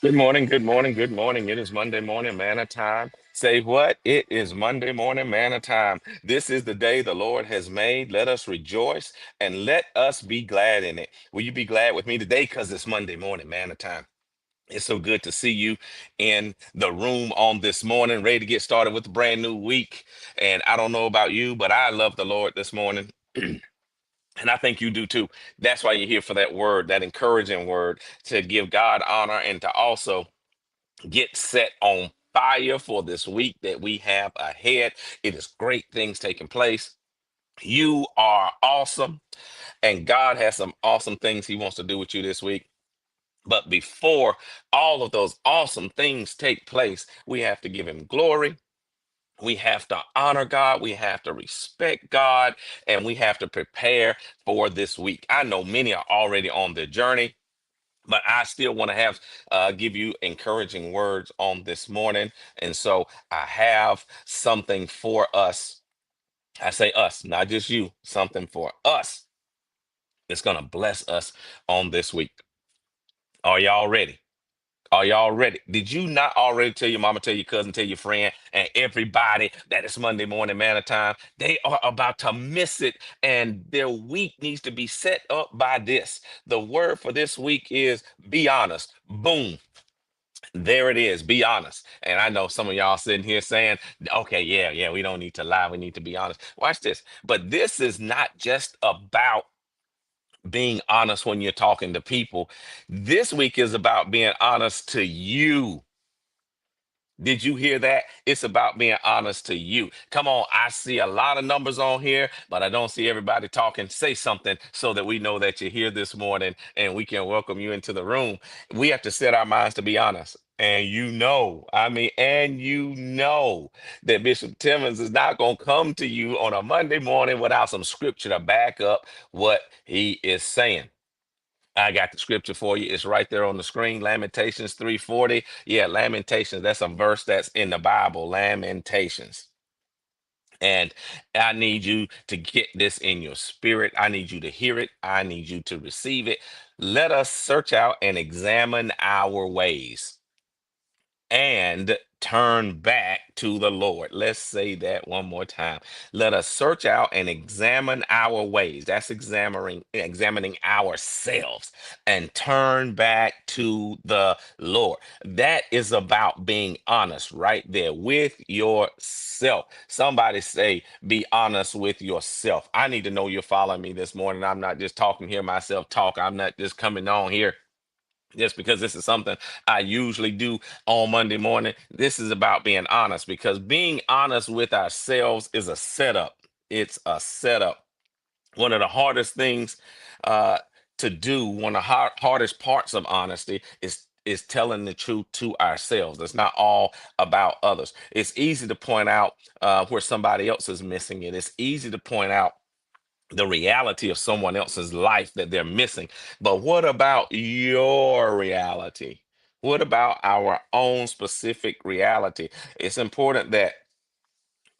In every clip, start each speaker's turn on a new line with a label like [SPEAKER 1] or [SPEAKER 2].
[SPEAKER 1] Good morning, good morning, good morning. It is Monday morning manna time. Say what? It is Monday morning manna time. This is the day the Lord has made. Let us rejoice and let us be glad in it. Will you be glad with me today? Because it's Monday morning manna time. It's so good to see you in the room on this morning, ready to get started with a brand new week. And I don't know about you, but I love the Lord this morning. And I think you do too. That's why you're here for that word, that encouraging word to give God honor and to also get set on fire for this week that we have ahead. It is great things taking place. You are awesome, and God has some awesome things He wants to do with you this week. But before all of those awesome things take place, we have to give Him glory. We have to honor God. We have to respect God, and we have to prepare for this week. I know many are already on their journey, but I still want to have give you encouraging words on this morning. And so I have something for us. I say us, not just you, something for us. It's going to bless us on this week. Are y'all ready? Are y'all ready? Did you not already tell your mama, tell your cousin, tell your friend, and everybody that it's Monday morning man of time? They are about to miss it, and their week needs to be set up by this. The word for this week is be honest. Boom. There it is. Be honest. And I know some of y'all sitting here saying, okay, yeah, we don't need to lie. We need to be honest. Watch this. But this is not just about being honest when you're talking to people. This week is about being honest to you. Did you hear that? It's about being honest to you. Come on, I see a lot of numbers on here, but I don't see everybody talking. Say something so that we know that you're here this morning and we can welcome you into the room. We have to set our minds to be honest. And you know that Bishop Timmons is not going to come to you on a Monday morning without some scripture to back up what he is saying. I got the scripture for you. It's right there on the screen. Lamentations 3:40. Yeah, Lamentations. That's a verse that's in the Bible. Lamentations. And I need you to get this in your spirit. I need you to hear it. I need you to receive it. Let us search out and examine our ways and turn back to the Lord. Let's say that one more time. Let us search out and examine our ways. That's examining ourselves and turn back to the Lord. That is about being honest right there with yourself. Somebody say, be honest with yourself. I need to know you're following me this morning. I'm not just talking here myself talk. I'm not just coming on here just because this is something I usually do on Monday morning. This is about being honest because being honest with ourselves is a setup. It's a setup. One of the hardest things uh, to do, one of the hardest parts of honesty is telling the truth to ourselves. It's not all about others. It's easy to point out where somebody else is missing it. It's easy to point out the reality of someone else's life that they're missing. But what about your reality? What about our own specific reality? It's important that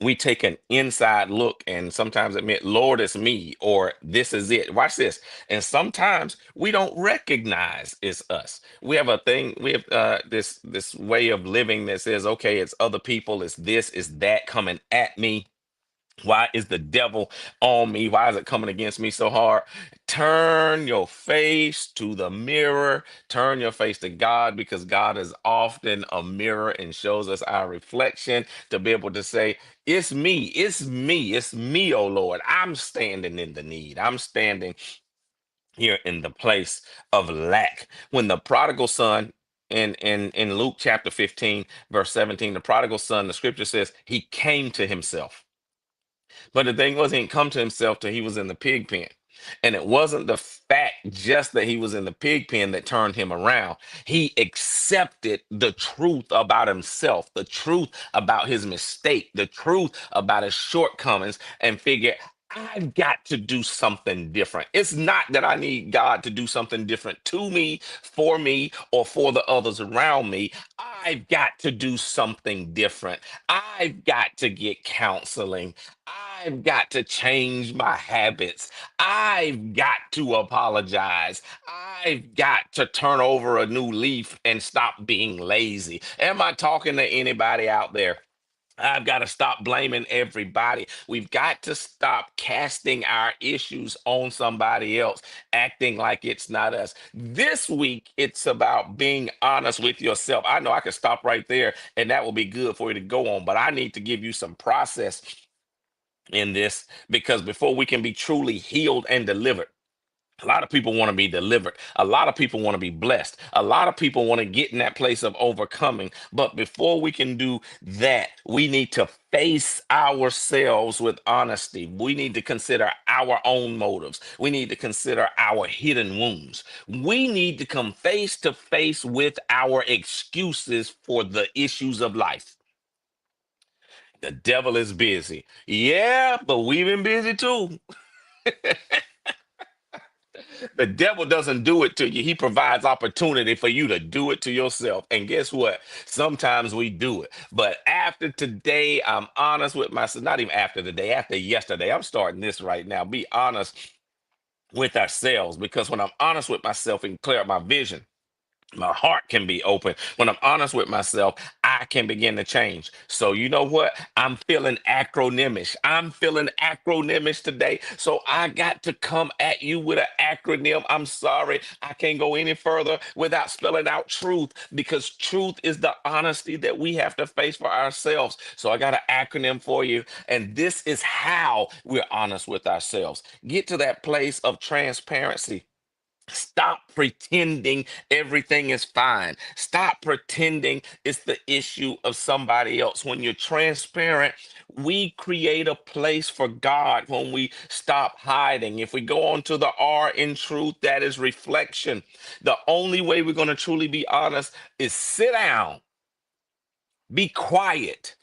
[SPEAKER 1] we take an inside look and sometimes admit, Lord, it's me, or this is it. Watch this. And sometimes we don't recognize it's us. We have a thing, we have this way of living that says, okay, it's other people, it's this, it's that coming at me. Why is the devil on me? Why is it coming against me so hard? Turn your face to the mirror. Turn your face to God because God is often a mirror and shows us our reflection to be able to say, it's me, it's me, oh Lord. I'm standing in the need. I'm standing here in the place of lack. When the prodigal son in Luke chapter 15, verse 17, the prodigal son, the scripture says he came to himself. But the thing was, he didn't come to himself till he was in the pig pen. And it wasn't the fact just that he was in the pig pen that turned him around. He accepted the truth about himself, the truth about his mistake, the truth about his shortcomings, and figured, I've got to do something different. It's not that I need God to do something different to me, or for the others around me. I've got to do something different. I've got to get counseling. I've got to change my habits. I've got to apologize. I've got to turn over a new leaf and stop being lazy. Am I talking to anybody out there? I've got to stop blaming everybody. We've got to stop casting our issues on somebody else, acting like it's not us. This week, it's about being honest with yourself. I know I could stop right there and that will be good for you to go on, but I need to give you some process in this, because before we can be truly healed and delivered, a lot of people want to be delivered. A lot of people want to be blessed. A lot of people want to get in that place of overcoming. But before we can do that, we need to face ourselves with honesty. We need to consider our own motives. We need to consider our hidden wounds. We need to come face to face with our excuses for the issues of life. The devil is busy. Yeah, but we've been busy too. The devil doesn't do it to you. He provides opportunity for you to do it to yourself. And guess what? Sometimes we do it. But after today, I'm honest with myself. Not even after today, after yesterday. I'm starting this right now. Be honest with ourselves, because when I'm honest with myself and clear up my vision, my heart can be open. When I'm honest with myself, I can begin to change. So you know what? I'm feeling acronymish. I'm feeling acronymish today. So I got to come at you with an acronym. I'm sorry. I can't go any further without spelling out truth, because truth is the honesty that we have to face for ourselves. So I got an acronym for you. And this is how we're honest with ourselves. Get to that place of transparency. Stop pretending everything is fine. Stop pretending it's the issue of somebody else. When you're transparent, we create a place for God when we stop hiding. If we go on to the R in truth, that is reflection. The only way we're going to truly be honest is sit down, be quiet,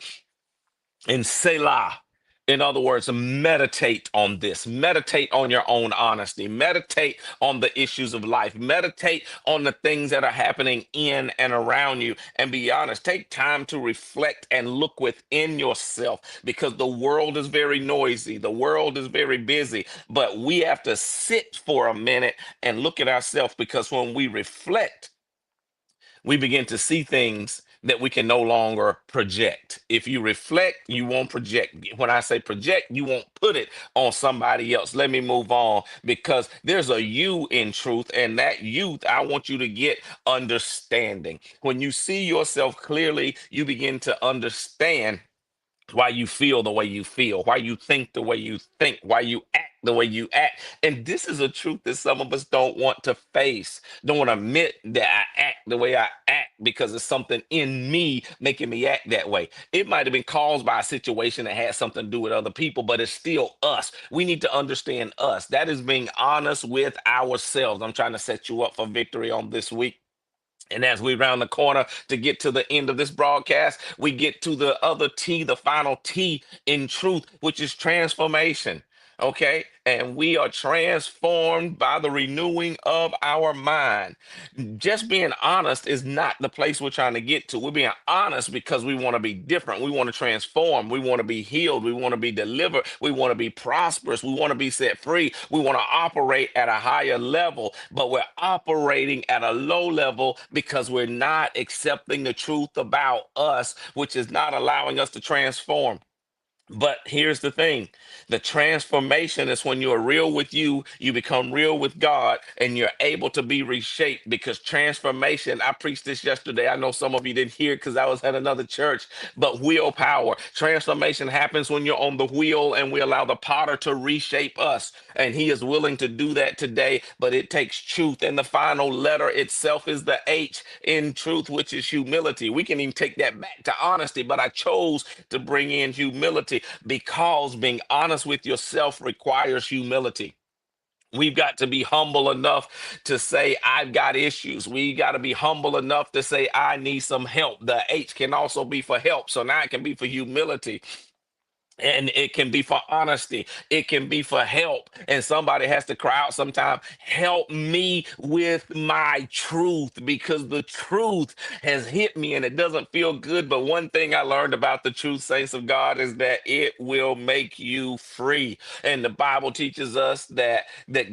[SPEAKER 1] and Selah. In other words, meditate on this. Meditate on your own honesty. Meditate on the issues of life. Meditate on the things that are happening in and around you. And be honest. Take time to reflect and look within yourself, because the world is very noisy. The world is very busy. But we have to sit for a minute and look at ourselves, because when we reflect, we begin to see things that we can no longer project. If you reflect, you won't project. When I say project, you won't put it on somebody else. Let me move on, because there's a you in truth, and that youth, I want you to get understanding. When you see yourself clearly, you begin to understand why you feel the way you feel, why you think the way you think, why you act the way you act. And this is a truth that some of us don't want to face, don't want to admit that I act the way I act because it's something in me making me act that way. It might have been caused by a situation that had something to do with other people, but it's still us. We need to understand us. That is being honest with ourselves. I'm trying to set you up for victory on this week. And as we round the corner to get to the end of this broadcast, we get to the other T, the final T in truth, which is transformation. Okay. And we are transformed by the renewing of our mind. Just being honest is not the place we're trying to get to. We're being honest because we want to be different. We want to transform. We want to be healed. We want to be delivered. We want to be prosperous. We want to be set free. We want to operate at a higher level, but we're operating at a low level because we're not accepting the truth about us, which is not allowing us to transform. But here's the thing, the transformation is when you're real with you, you become real with God, and you're able to be reshaped. Because transformation, I preached this yesterday. I know some of you didn't hear because I was at another church, but willpower. Transformation happens when you're on the wheel and we allow the potter to reshape us. And he is willing to do that today, but it takes truth. And the final letter itself is the H in truth, which is humility. We can even take that back to honesty, but I chose to bring in humility because being honest with yourself requires humility. We've got to be humble enough to say, I've got issues. We got to be humble enough to say, I need some help. The H can also be for help. So now it can be for humility. And it can be for honesty. It can be for help. And somebody has to cry out sometime, help me with my truth, because the truth has hit me and it doesn't feel good. But one thing I learned about the truth, saints of God, is that it will make you free. And the Bible teaches us that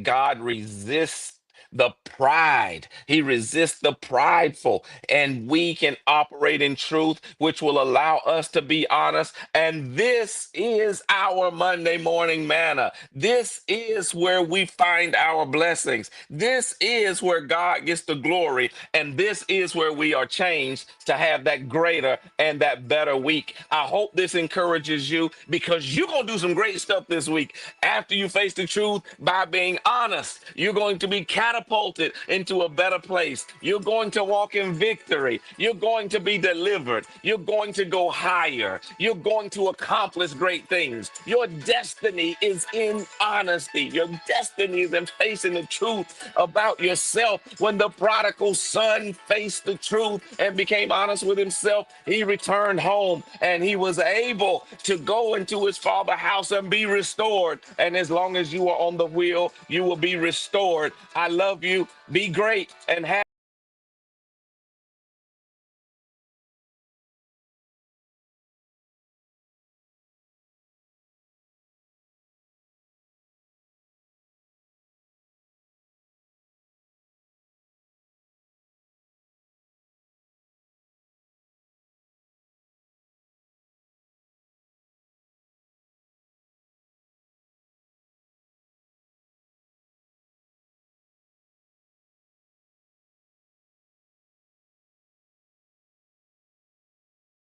[SPEAKER 1] God resists the pride. He resists the prideful, and we can operate in truth, which will allow us to be honest. And this is our Monday morning manna. This is where we find our blessings. This is where God gets the glory, and this is where we are changed to have that greater and that better week. I hope this encourages you, because you're going to do some great stuff this week after you face the truth by being honest. You're going to be catapulted into a better place. You're going to walk in victory. You're going to be delivered. You're going to go higher. You're going to accomplish great things. Your destiny is in honesty. Your destiny is in facing the truth about yourself. When the prodigal son faced the truth and became honest with himself, he returned home and he was able to go into his father's house and be restored. And as long as you are on the wheel, you will be restored. I love you. Be great and have